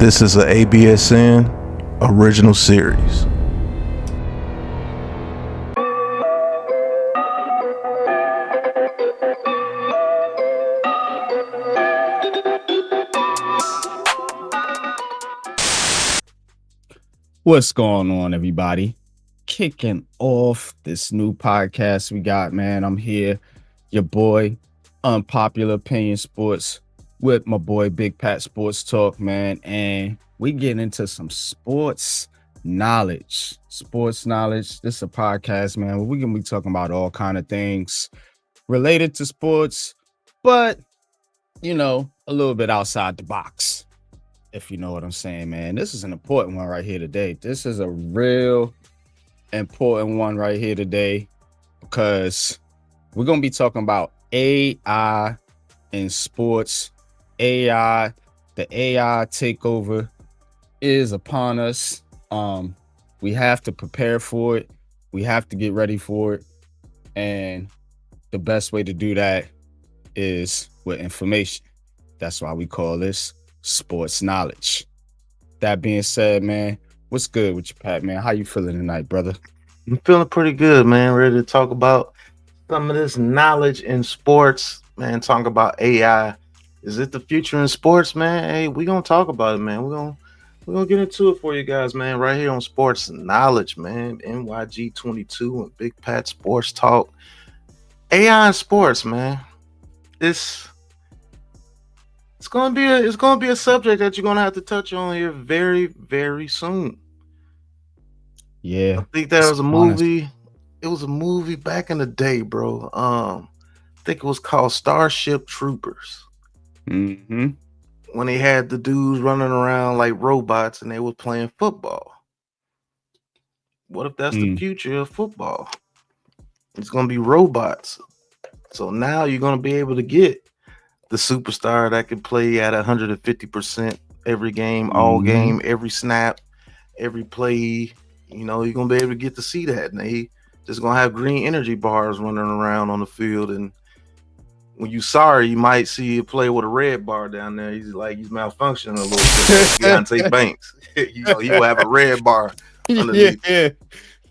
This is a ABSN original series. What's going on, everybody? Kicking off this new podcast we got, man. I'm here, your boy, Unpopular Opinion Sports, with my boy Big Pat Sports Talk, man. And we get into some sports knowledge. Sports knowledge. This is a podcast, man, where we're gonna be talking about all kind of things related to sports, but a little bit outside the box. If you know what I'm saying, man. This is an important one right here today. This is a real important one right here today because we're going to be talking about AI in sports. AI, the AI takeover is upon us. We have to prepare for it. We have to get ready for it. And the best way to do that is with information. That's why we call this sports knowledge. That being said, man, what's good with you, Pat, man? How you feeling tonight, brother? I'm feeling pretty good, man. Ready to talk about some of this knowledge in sports, man. Talk about AI. Is it the future in sports, man? Hey, we're gonna talk about it, man. We're gonna get into it for you guys, man, right here on Sports Knowledge, man. NYG22 and Big Pat Sports Talk. AI in sports, man. It's gonna be a subject that you're gonna have to touch on here very, very soon. Yeah. I think that was a movie. It was a movie back in the day, bro. I think it was called Starship Troopers. Mm-hmm. When they had the dudes running around like robots and they were playing football. What if that's the future of football? It's gonna be robots. So now you're gonna be able to get the superstar that can play at 150% every game, all game, every snap, every play. You know, you're gonna be able to get to see that. And they just gonna have green energy bars running around on the field. And when you sorry, you might see a player with a red bar down there. He's malfunctioning a little bit. Like Deontay Banks. He will have a red bar underneath.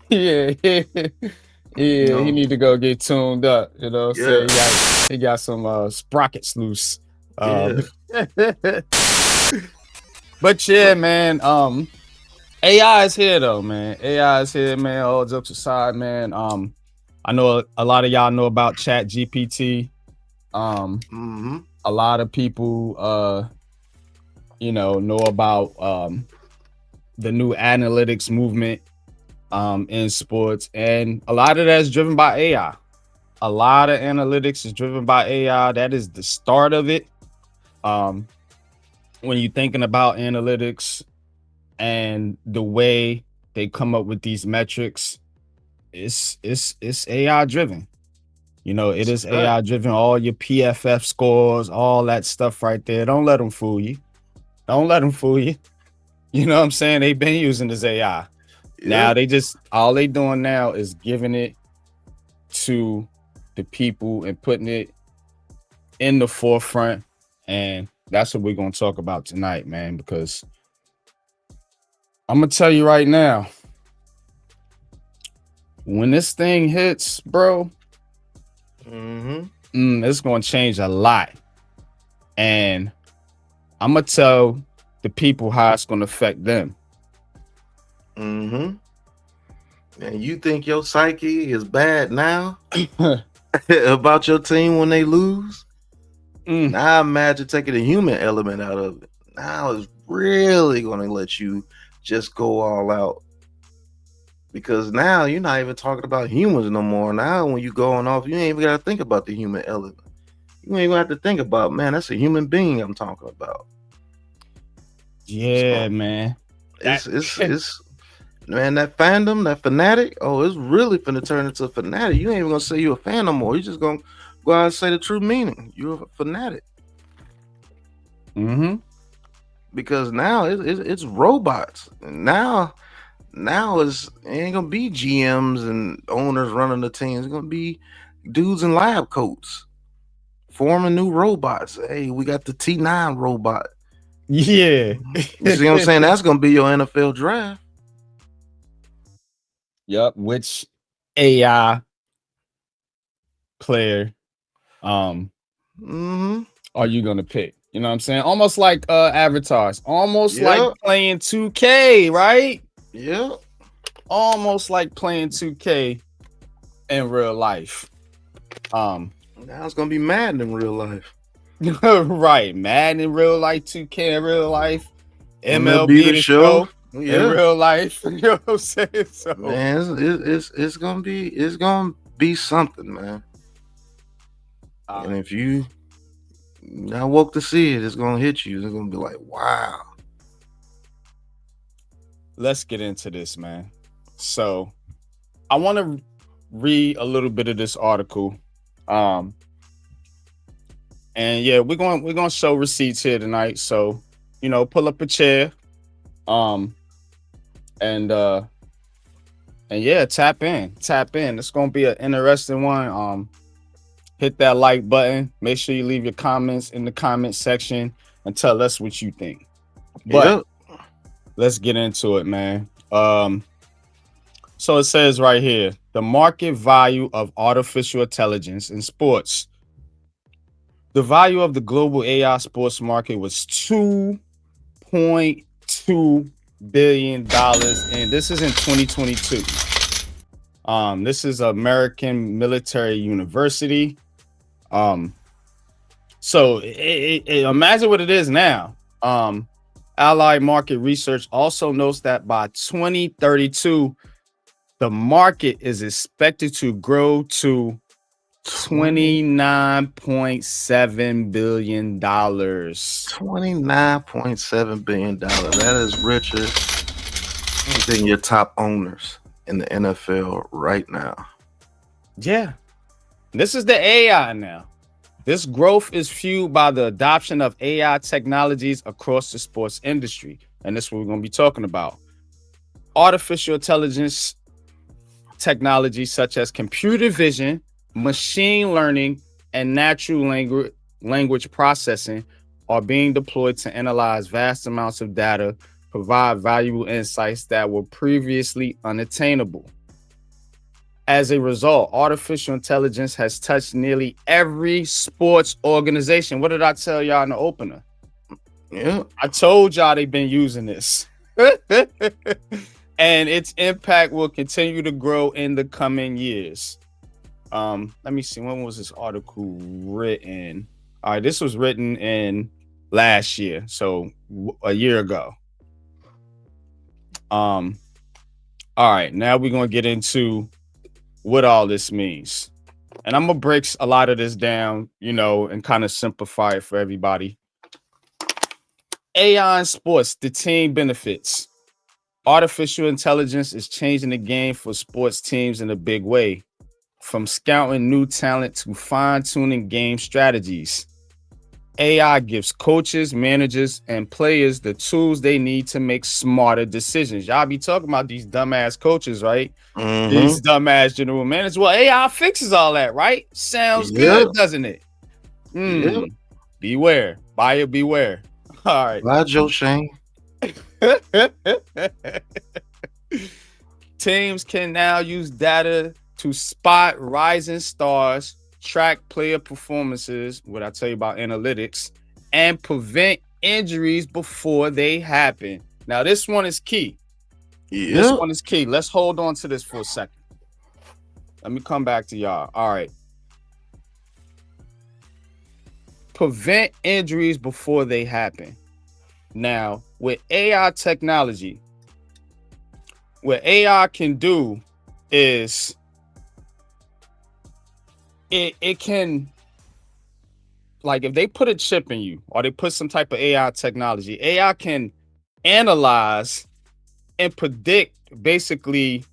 Yeah. He need to go get tuned up. So he got some sprockets loose. But yeah, man. AI is here though, man. AI is here, man. All jokes aside, man. I know a lot of y'all know about Chat GPT. A lot of people know about the new analytics movement in sports, and a lot of that's driven by AI. A lot of analytics is driven by AI. That is the start of it. When you're thinking about analytics and the way they come up with these metrics, it's AI driven. It is AI driven. All your PFF scores, all that stuff right there. Don't let them fool you. Don't let them fool you. You know what I'm saying? They've been using this AI. Now all they doing now is giving it to the people and putting it in the forefront. And that's what we're going to talk about tonight, man, because I'm going to tell you right now, when this thing hits, bro, it's going to change a lot. And I'm going to tell the people how it's going to affect them. And you think your psyche is bad now about your team when they lose? Now imagine taking the human element out of it. Now it's really going to let you just go all out. Because now you're not even talking about humans no more. Now when you going off, you ain't even got to think about the human element. You ain't even have to think about, man, that's a human being I'm talking about. Yeah, man. It's man, that fandom, that fanatic, it's really finna turn into a fanatic. You ain't even gonna say you're a fan no more. You're just gonna go out and say the true meaning. You're a fanatic. Because now it's robots. And now it ain't gonna be GMs and owners running the teams. It's gonna be dudes in lab coats forming new robots. Hey, we got the T9 robot. Yeah. You see what I'm saying? That's gonna be your NFL draft. Yep. Which AI player Mm-hmm. are you gonna pick? You know what I'm saying? Almost like avatars, almost like Yep. playing 2K, right? Yep. Almost like playing 2K in real life. Now it's gonna be Madden in real life. Right. Madden in real life, 2K in real life, MLB MLB the the show. show in Yeah. real life. You know what I'm saying? So Man, it's gonna be something, man. And if you not woke to see it, it's gonna hit you. It's gonna be like, wow. let's get into this, man. So I want to read a little bit of this article. And yeah, we're gonna show receipts here tonight. So, pull up a chair. Um and yeah, tap in. Tap in. It's gonna be an interesting one. Hit that like button. Make sure you leave your comments in the comment section and tell us what you think. But Yep. let's get into it, man. So it says right here, the market value of artificial intelligence in sports. The value of the global AI sports market was $2.2 billion, and this is in 2022. This is American Military University. So imagine what it is now. Allied Market Research also notes that by 2032, the market is expected to grow to $29.7 billion. $29.7 billion. That is richer than your top owners in the NFL right now. Yeah. This is the AI now. This growth is fueled by the adoption of AI technologies across the sports industry. And this is what we're going to be talking about. Artificial intelligence technology such as computer vision, machine learning, and natural language processing are being deployed to analyze vast amounts of data, provide valuable insights that were previously unattainable. As a result, artificial intelligence has touched nearly every sports organization. What did I tell y'all in the opener? Yeah. I told y'all they've been using this. And its impact will continue to grow in the coming years. Let me see. When was this article written? All right, this was written in last year, so a year ago. All right, now we're gonna get into what all this means. And I'm gonna break a lot of this down, and kind of simplify it for everybody. AI in sports, the team benefits. Artificial intelligence is changing the game for sports teams in a big way, from scouting new talent to fine-tuning game strategies. AI gives coaches, managers, and players the tools they need to make smarter decisions. Y'all be talking about these dumbass coaches, right? Mm-hmm. These dumbass general managers. Well, AI fixes all that, right? Sounds good, doesn't it? Yep. Beware. Buyer beware. All right. Bye, Joe Shane. Teams can now use data to spot rising stars, track player performances, what I tell you about analytics, and prevent injuries before they happen. Now, this one is key. Yep. This one is key. Let's hold on to this for a second. Let me come back to y'all. All right. Prevent injuries before they happen. Now, with AI technology, what AI can do is it can, like, if they put a chip in you or they put some type of AI technology, AI can analyze and predict basically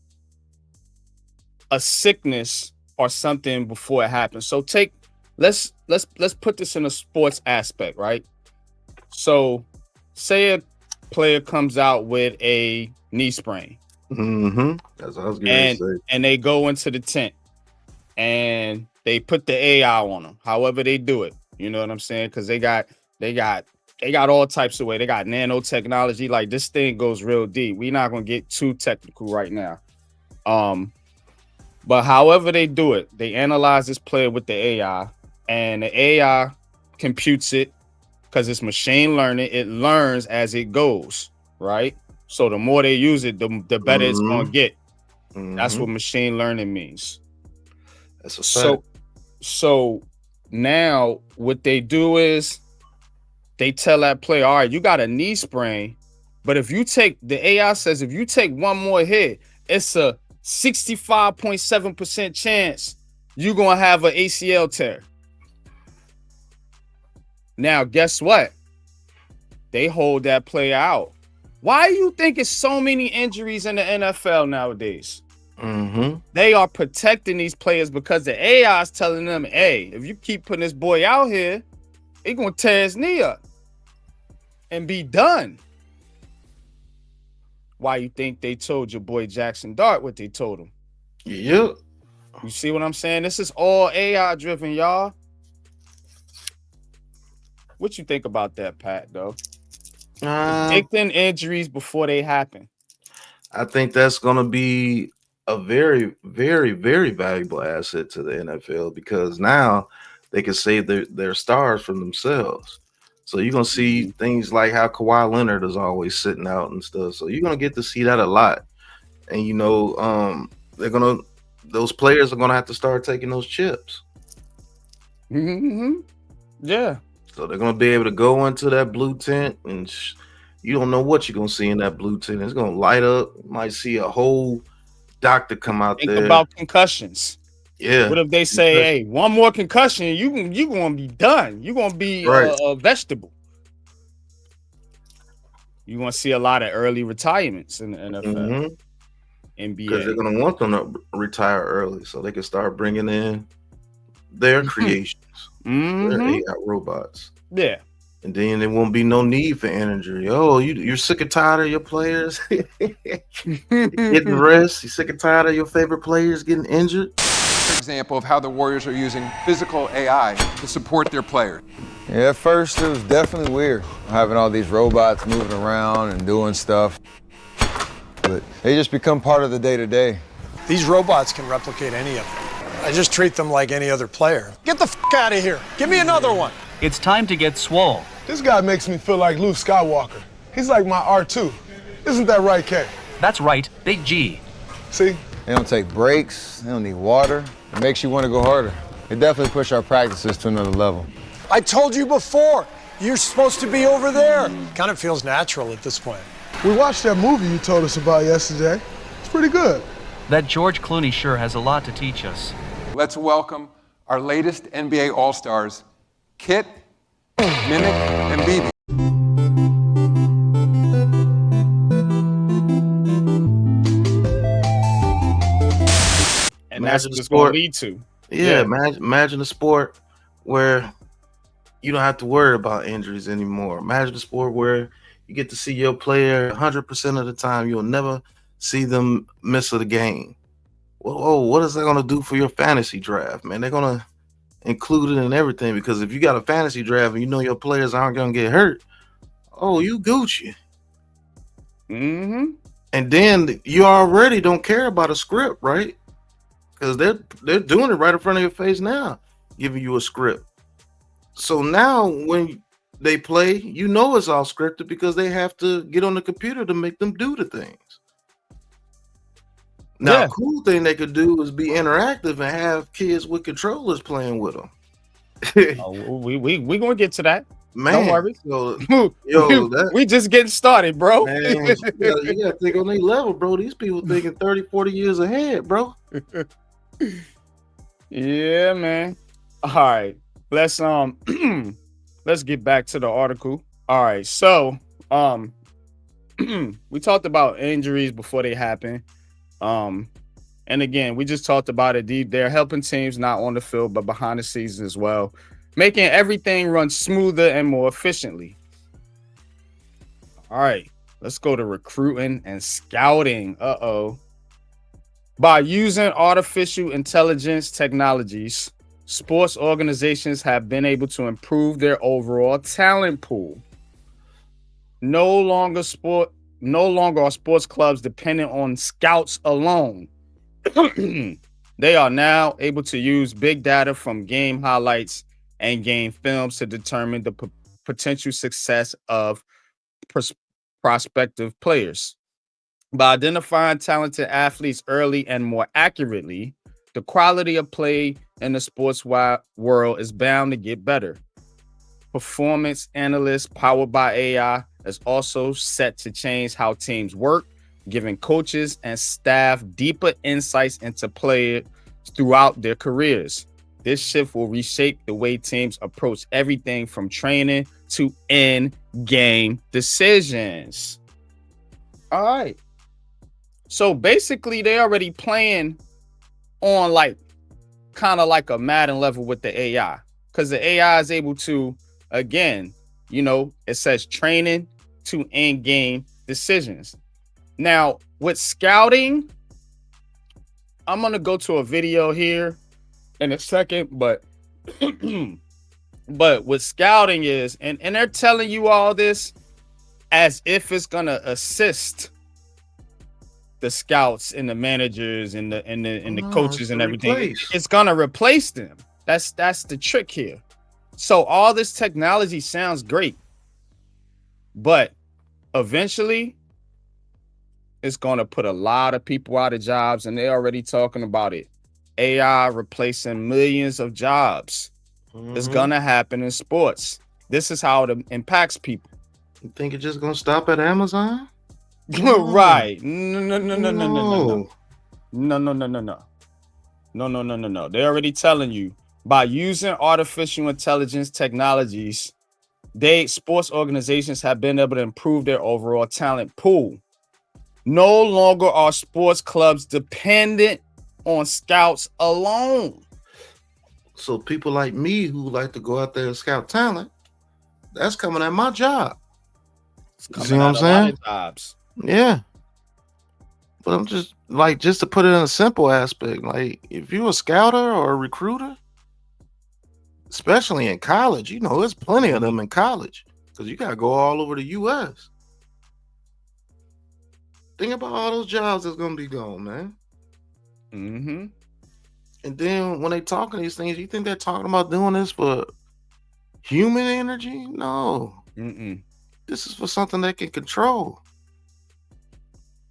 a sickness or something before it happens. So let's put this in a sports aspect, right? So say a player comes out with a knee sprain. Mm-hmm. That's what I was going to say. And they go into the tent and they put the AI on them. However they do it, you know what I'm saying? Because they got They got all types of way. They got nanotechnology. Like this thing goes real deep. We're not gonna get too technical right now. But however they do it, they analyze this player with the AI, and the AI computes it because it's machine learning. It learns as it goes, right? So the more they use it, the better it's gonna get. That's what machine learning means. That's a fact. So now what they do is they tell that player, all right, you got a knee sprain, but if you take, the AI says, if you take one more hit, it's a 65.7% chance you're going to have an ACL tear. Now, guess what? They hold that player out. Why do you think it's so many injuries in the NFL nowadays? They are protecting these players because the AI is telling them, hey, if you keep putting this boy out here, it's going to tear his knee up and be done. Why you think they told your boy Jackson Dart what they told him? Yep. You see what I'm saying? This is all AI driven, y'all. What you think about that, Pat, though? Predicting injuries before they happen. I think that's going to be a very, very, very valuable asset to the NFL because now they can save their stars from themselves. So you're going to see things like how Kawhi Leonard is always sitting out and stuff. So you're going to get to see that a lot. And, you know, those players are going to have to start taking those chips. Yeah. So they're going to be able to go into that blue tent and you don't know what you're going to see in that blue tent. It's going to light up. You might see a whole doctor come out there. Think about concussions. Yeah. What if they say, hey, one more concussion, you gonna be done. You're gonna be a vegetable. You're gonna see a lot of early retirements in the NFL, NBA. Because they're gonna want them to retire early so they can start bringing in their creations, their AI robots. Yeah. And then there won't be no need for injury. Oh, you're sick and tired of your players getting rest. You're sick and tired of your favorite players getting injured. Example of how the Warriors are using physical AI to support their players. Yeah, at first it was definitely weird having all these robots moving around and doing stuff, but they just become part of the day-to-day. These robots can replicate any of them. I just treat them like any other player. Get the f*** out of here. Give me another one. It's time to get swole. This guy makes me feel like Luke Skywalker. He's like my R2. Isn't that right, Kay? That's right, Big G. See? They don't take breaks, they don't need water. It makes you want to go harder. It definitely pushed our practices to another level. I told you before, you're supposed to be over there. Kind of feels natural at this point. We watched that movie you told us about yesterday. It's pretty good. That George Clooney sure has a lot to teach us. Let's welcome our latest NBA All-Stars, Kit, Mimic, and BB. And that's what it's going to lead to. Yeah. Imagine a sport where you don't have to worry about injuries anymore. Imagine a sport where you get to see your player 100% of the time. You'll never see them miss a game. Whoa, what is that going to do for your fantasy draft, man? They're going to include it in everything because if you got a fantasy draft and you know your players aren't going to get hurt, oh, you Gucci. And then you already don't care about a script, right? Because they're doing it right in front of your face now, giving you a script. So now when they play, you know it's all scripted because they have to get on the computer to make them do the things. Now, a cool thing they could do is be interactive and have kids with controllers playing with them. We gonna get to that. Man, don't worry. So, we just getting started, bro. Man, you gotta think on their level, bro. These people thinking 30, 40 years ahead, bro. Yeah, man. All right. Let's let's get back to the article. All right. So we talked about injuries before they happen. And again, we just talked about it. They're helping teams not on the field, but behind the scenes as well, making everything run smoother and more efficiently. All right, let's go to recruiting and scouting. By using artificial intelligence technologies, sports organizations have been able to improve their overall talent pool. No longer are sports clubs dependent on scouts alone. They are now able to use big data from game highlights and game films to determine the potential success of prospective players. By identifying talented athletes early and more accurately, the quality of play in the sports world is bound to get better. Performance analysts powered by AI is also set to change how teams work, giving coaches and staff deeper insights into players throughout their careers. This shift will reshape the way teams approach everything from training to in-game decisions. All right. So basically, they're already playing on like kind of like a Madden level with the AI, because the AI is able to, again, it says training to in-game decisions. Now, with scouting, I'm going to go to a video here in a second, but with scouting is, and they're telling you all this as if it's going to assist the scouts and the managers and the coaches and everything. It's going to replace them. That's the trick here. So all this technology sounds great, but eventually it's going to put a lot of people out of jobs, and they're already talking about it. AI replacing millions of jobs. It's going to happen in sports. This is how it impacts people. You think it's just going to stop at Amazon? Right. No. They're already telling you, by using artificial intelligence technologies, sports organizations have been able to improve their overall talent pool. No longer are sports clubs dependent on scouts alone. So people like me who like to go out there and scout talent, that's coming at my job. You see what I'm saying? Jobs. Yeah. But I'm just to put it in a simple aspect, like if you're a scouter or a recruiter, especially in college, there's plenty of them in college because you got to go all over the U.S. Think about all those jobs that's going to be gone, man. Mm-hmm. And then when they talking these things, you think they're talking about doing this for human energy? No. Mm-mm. This is for something they can control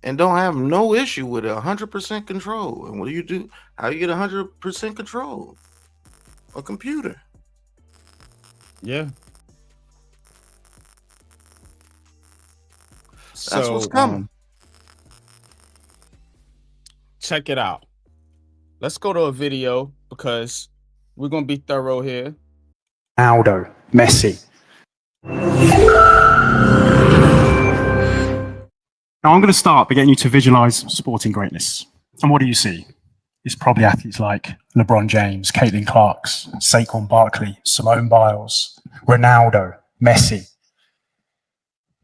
and don't have no issue with it. 100% control. And what do you do? How you get 100% control? A computer. Yeah. That's what's coming. Check it out. Let's go to a video because we're going to be thorough here. Ronaldo, Messi. Now I'm going to start by getting you to visualize sporting greatness. And what do you see? It's probably athletes like LeBron James, Caitlin Clarks, Saquon Barkley, Simone Biles, Ronaldo, Messi.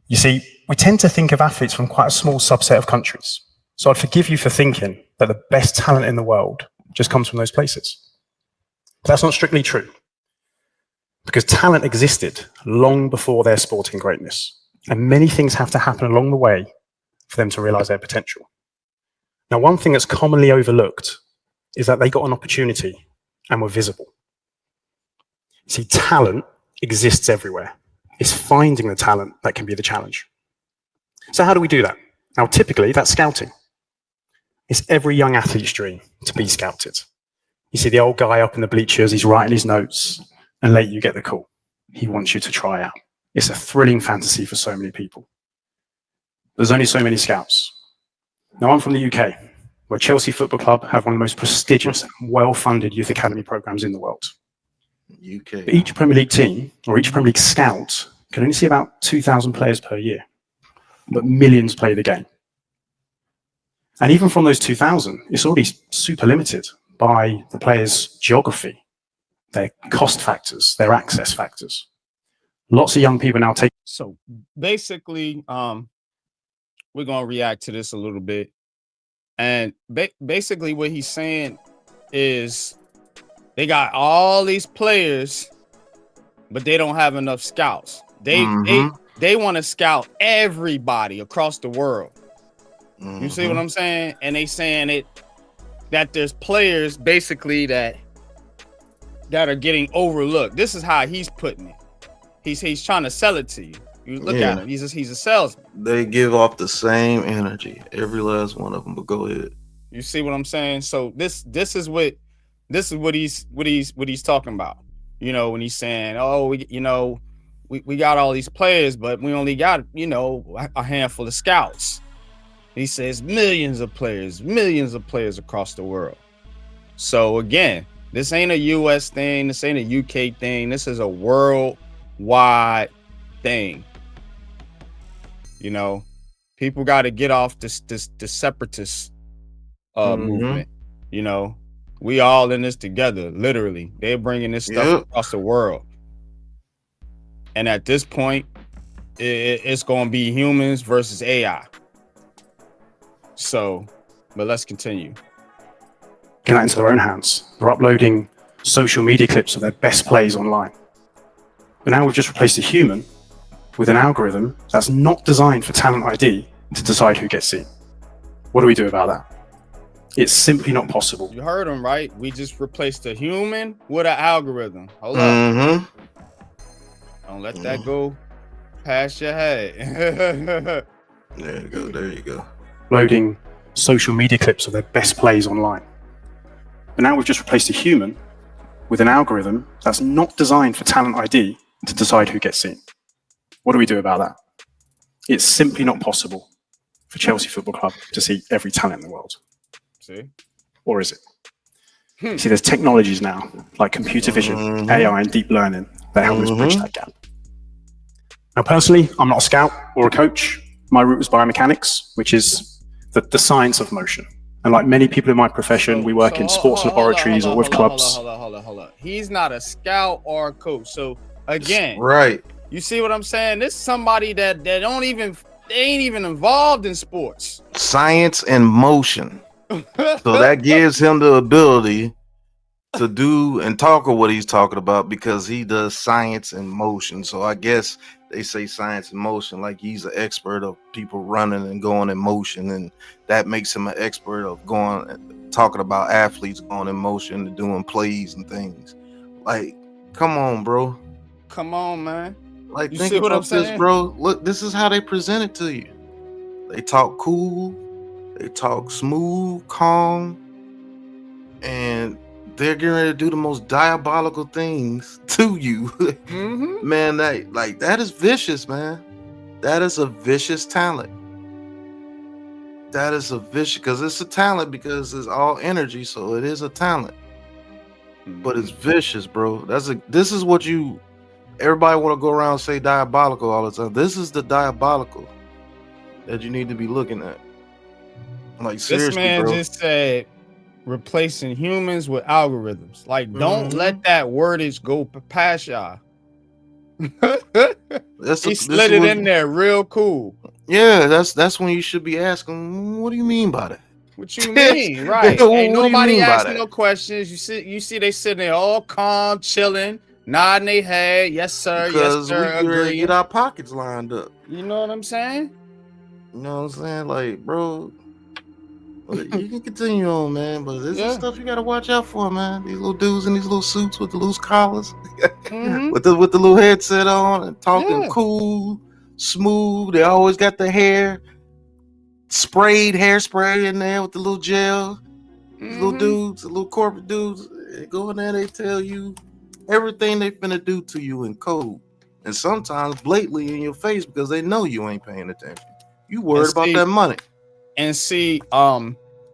You see, we tend to think of athletes from quite a small subset of countries. So I'd forgive you for thinking that the best talent in the world just comes from those places. But that's not strictly true, because talent existed long before their sporting greatness, and many things have to happen along the way for them to realize their potential. Now, one thing that's commonly overlooked is that they got an opportunity and were visible. See, talent exists everywhere. It's finding the talent that can be the challenge. So how do we do that? Now, typically, that's scouting. It's every young athlete's dream to be scouted. You see the old guy up in the bleachers, he's writing his notes, and late you get the call. He wants you to try out. It's a thrilling fantasy for so many people. There's only so many scouts. Now, I'm from the UK, where Chelsea Football Club have one of the most prestigious and well-funded youth academy programs in the world. UK. But each Premier League team, or each Premier League scout, can only see about 2,000 players per year. But millions play the game. And even from those 2,000, it's already super limited by the players' geography, their cost factors, their access factors. Lots of young people now take. So basically, we're going to react to this a little bit. And basically what he's saying is they got all these players, but they don't have enough scouts. They they want to scout everybody across the world. You see what I'm saying? And they saying that there's players basically that are getting overlooked. This is how he's putting it. He's trying to sell it to you. You look at him. He's a salesman. They give off the same energy. Every last one of them. But go ahead. You see what I'm saying? So this is what he's talking about. You know, when he's saying, "Oh, we got all these players, but we only got, a handful of scouts." He says millions of players across the world. So again, this ain't a US thing, this ain't a UK thing. This is a worldwide thing. You know, people got to get off this separatist movement. You know, we all in this together. Literally, they're bringing this stuff across the world. And at this point, it's going to be humans versus AI. So, but let's continue. Getting that into their own hands. They're uploading social media clips of their best plays online. But now we've just replaced a human with an algorithm that's not designed for talent ID to decide who gets seen. What do we do about that? It's simply not possible. You heard him, right? We just replaced a human with an algorithm. Hold up. Don't let that go past your head. There you go. Uploading social media clips of their best plays online. But now we've just replaced a human with an algorithm that's not designed for talent ID to decide who gets seen. What do we do about that? It's simply not possible for Chelsea Football Club to see every talent in the world. See? Or is it? See, there's technologies now, like computer vision, AI, and deep learning that help us bridge that gap. Now, personally, I'm not a scout or a coach. My route was biomechanics, which is the science of motion. And like many people in my profession, we work in sports laboratories or with clubs. Hold on. He's not a scout or a coach. So again, right. You see what I'm saying? This is somebody that they ain't even involved in sports. Science and motion. So that gives him the ability to do and talk of what he's talking about because he does science and motion. So I guess they say science and motion like he's an expert of people running and going in motion, and that makes him an expert of talking about athletes going in motion and doing plays and things. Like, come on, bro. Come on, man. Like, you think see what about I'm saying? this, bro. Look, this is how they present it to you. They talk cool, they talk smooth, calm, and they're getting ready to do the most diabolical things to you. Man, that is vicious, man. That is a vicious talent. That is a vicious, because it's a talent, because it's all energy, so it is a talent. But it's vicious, bro. This is what everybody want to go around and say diabolical all the time. This is the diabolical that you need to be looking at. Like, seriously, this man bro. just said replacing humans with algorithms. Like, don't let that wordage go past y'all. He slid it in there real cool. Yeah, that's when you should be asking, what do you mean by that? What you mean? Right. Ain't nobody asking no questions. You see they sitting there all calm, chilling, nodding their head. Yes, sir. Because yes, sir. we agree. Get our pockets lined up. You know what I'm saying? You know what I'm saying? Like, bro, you can continue on, man, but this is stuff you gotta watch out for, man. These little dudes in these little suits with the loose collars, with the little headset on and talking cool, smooth. They always got the hairspray in there with the little gel. These little dudes, the little corporate dudes, they go in there, they tell you everything they finna do to you in code, and sometimes blatantly in your face because they know you ain't paying attention. You worried about that money. And see,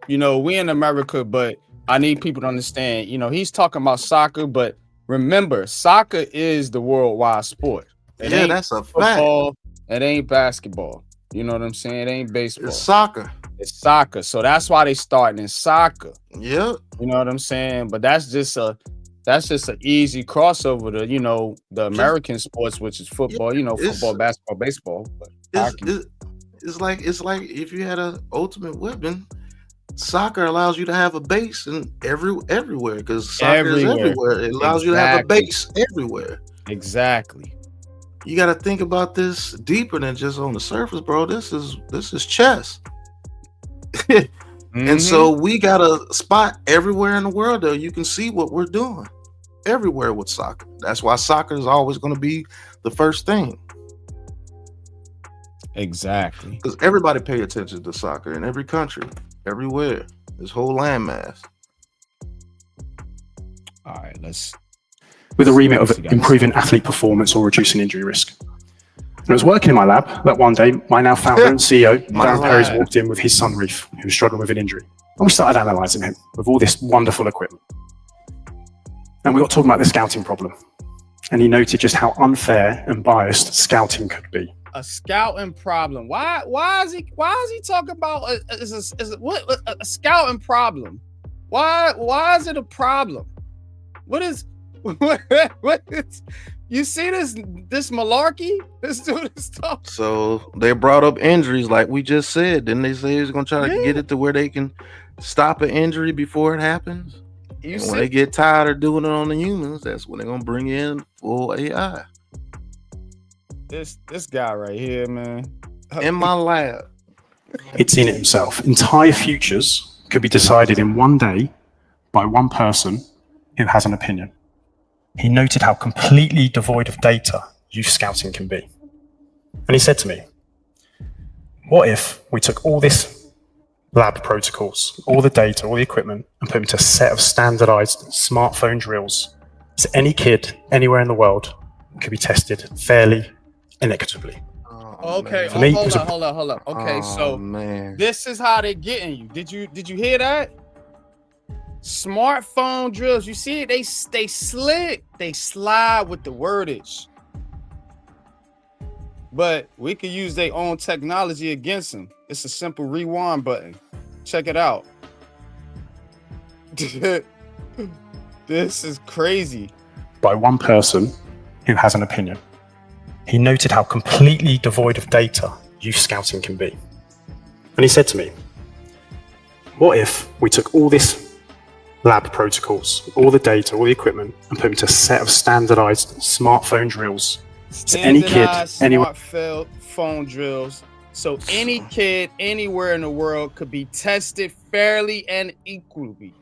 we in America, but I need people to understand, he's talking about soccer, but remember, soccer is the worldwide sport. That's a football, fact. It ain't basketball. You know what I'm saying? It ain't baseball. It's soccer. It's soccer. So that's why they starting in soccer. Yep. You know what I'm saying? But that's just an easy crossover to, the American sports, which is football, football, basketball, baseball. But it's like if you had an ultimate weapon, soccer allows you to have a base everywhere, because soccer is everywhere. It allows you to have a base everywhere. Exactly. you got to think about this deeper than just on the surface, bro. This is chess. And so we got a spot everywhere in the world though. You can see what we're doing everywhere with soccer. That's why soccer is always going to be the first thing. Exactly. Because everybody pay attention to soccer in every country, everywhere. This whole landmass. All right, let's. With a remit of improving athlete performance or reducing injury risk. And I was working in my lab that one day, my now founder and CEO, Darren Perry's walked in with his son Reef, who was struggling with an injury. And we started analysing him with all this wonderful equipment. And we got talking about the scouting problem. And he noted just how unfair and biased scouting could be. A scouting problem. Why is he talking about a scouting problem? Why is it a problem? What is you see this malarkey? This dude is talking. So they brought up injuries, like we just said. Didn't they say he's gonna try to get it to where they can stop an injury before it happens? And when they get tired of doing it on the humans, that's when they're gonna bring in full AI. This guy right here, man. In my lab. He'd seen it himself. Entire futures could be decided in one day by one person who has an opinion. He noted how completely devoid of data youth scouting can be. And he said to me, what if we took all this lab protocols, all the data, all the equipment, and put them into a set of standardized smartphone drills so any kid anywhere in the world could be tested fairly and equitably? Okay, hold on. Okay, this is how they're getting you. Did you hear that? Smartphone drills. You see it? They slick. They slide with the wordage. But we could use their own technology against them. It's a simple rewind button. Check it out. This is crazy. By one person who has an opinion. He noted how completely devoid of data youth scouting can be. And he said to me, what if we took all this lab protocols, all the data, all the equipment, and put them into a set of standardized smartphone drills so any kid anywhere phone drills, so any kid anywhere in the world could be tested fairly and equally.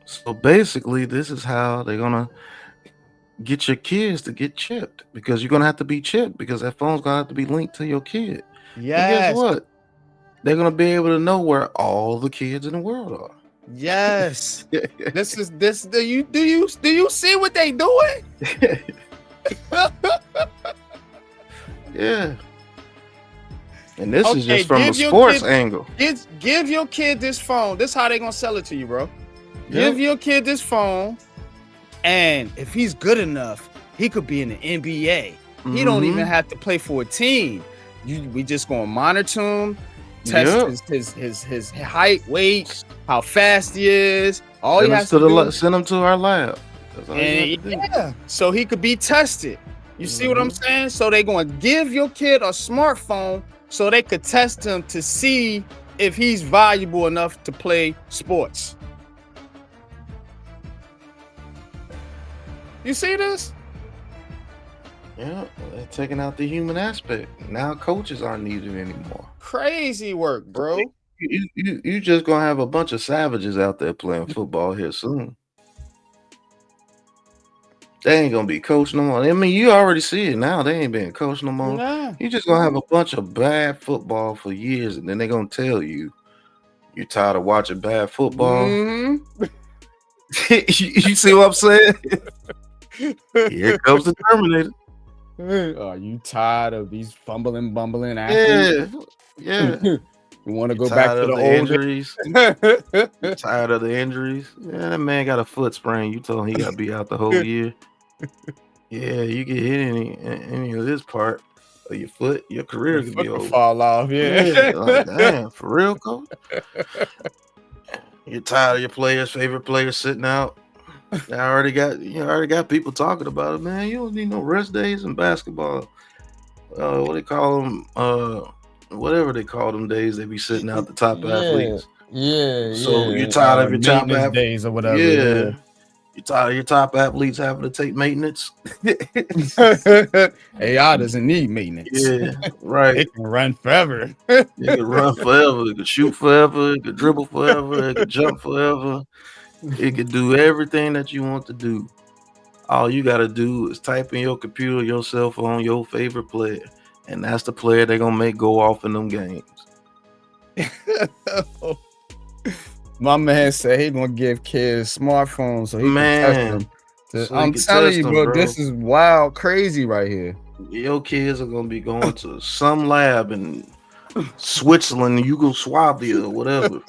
So basically, this is how they're gonna get your kids to get chipped, because you're gonna have to be chipped because that phone's gonna have to be linked to your kid. Yes. And guess what? They're gonna be able to know where all the kids in the world are. Yes. Do you see what they doing? Yeah. And this is just from the sports angle. Give your kid this phone. This is how they gonna sell it to you, bro. Give your kid this phone, and if he's good enough, he could be in the NBA. He don't even have to play for a team. We just gonna monitor him, test his height, weight, how fast he is. All he has to do send him to our lab. And so he could be tested. You see what I'm saying? So they gonna give your kid a smartphone so they could test him to see if he's valuable enough to play sports. You see this? Yeah, they're taking out the human aspect. Now coaches aren't needed anymore. Crazy work, bro. You just gonna have a bunch of savages out there playing football here soon. They ain't gonna be coached no more. I mean, you already see it now. They ain't being coached no more. Nah. You just gonna have a bunch of bad football for years, and then they're gonna tell you you're tired of watching bad football. You see what I'm saying? Here comes the Terminator. Are you tired of these bumbling athletes? Yeah. You want to go back to the injuries? Tired of the injuries? Yeah, that man got a foot sprain. You told him he got to be out the whole year. Yeah, you get hit any of this part of your foot, your career could be over. Fall off, like, damn, for real, coach? You're tired of your favorite players sitting out. You already got people talking about it, man. You don't need no rest days in basketball. What they call them? Whatever they call them days, they be sitting out the top athletes. Yeah. So you're tired of your top days or whatever. Yeah. Your top athletes having to take maintenance. AI doesn't need maintenance. Yeah, right. It can run forever. It can run forever. It can shoot forever. It can dribble forever. It can jump forever. It can do everything that you want to do. All you got to do is type in your computer, your cell phone, your favorite player, and that's the player they're going to make go off in them games. My man said he gonna give kids smartphones so he can test them. So I'm telling you, bro, this is wild, crazy right here. Your kids are gonna be going to some lab in Switzerland, Yugoslavia, or whatever,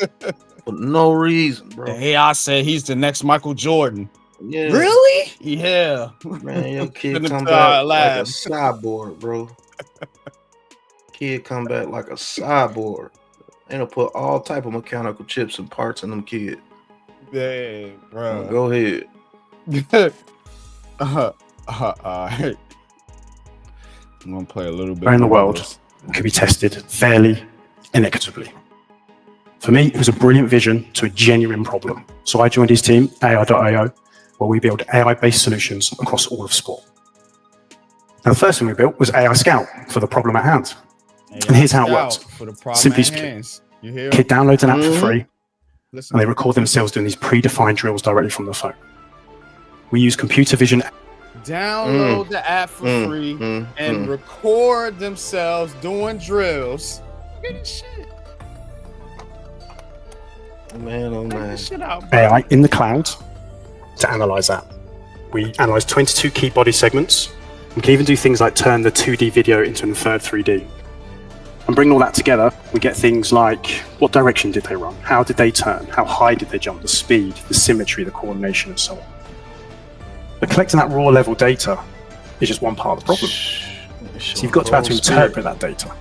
for no reason, bro. The AI said he's the next Michael Jordan. Yeah, really? Yeah, man. Your kid come back like a cyborg, bro. Kid come back like a cyborg. And they'll put all type of mechanical chips and parts in them kids. Dang, bro. Go ahead. All right. I'm gonna play a little bit. Where in the world could be tested fairly, inequitably? For me, it was a brilliant vision to a genuine problem. So I joined his team, AI.io, where we build AI-based solutions across all of sport. Now, the first thing we built was AI Scout for the problem at hand. And here's how it works. Simply kid downloads an app for free, and they record themselves doing these predefined drills directly from the phone. We use computer vision. Download the app for free and record themselves doing drills. Look at this shit. Man, oh man. AI in the cloud to analyze that. We analyze 22 key body segments. We can even do things like turn the 2D video into an inferred 3D. And bring all that together, we get things like what direction did they run? How did they turn? How high did they jump? The speed, the symmetry, the coordination, and so on. But collecting that raw level data is just one part of the problem. So you've got to be able to interpret that data.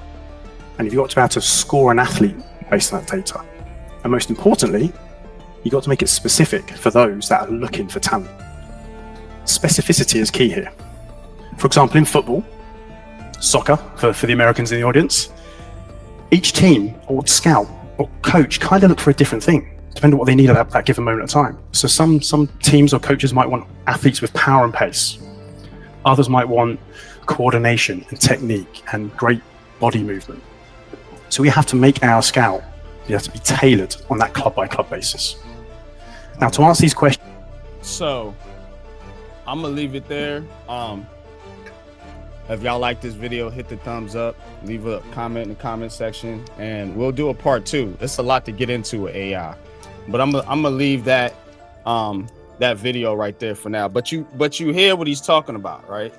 And you've got to be able to score an athlete based on that data. And most importantly, you've got to make it specific for those that are looking for talent. Specificity is key here. For example, in football, soccer, for the Americans in the audience, each team or scout or coach kind of look for a different thing, depending on what they need at that given moment of time. So some teams or coaches might want athletes with power and pace. Others might want coordination and technique and great body movement. So we have to make our scout, you have to be tailored on that club by club basis. Now, to answer these questions. So I'm gonna leave it there. If y'all like this video, hit the thumbs up, leave a comment in the comment section, and we'll do a part 2. It's a lot to get into with AI, but I'm gonna leave that that video right there for now. But you hear what he's talking about, right?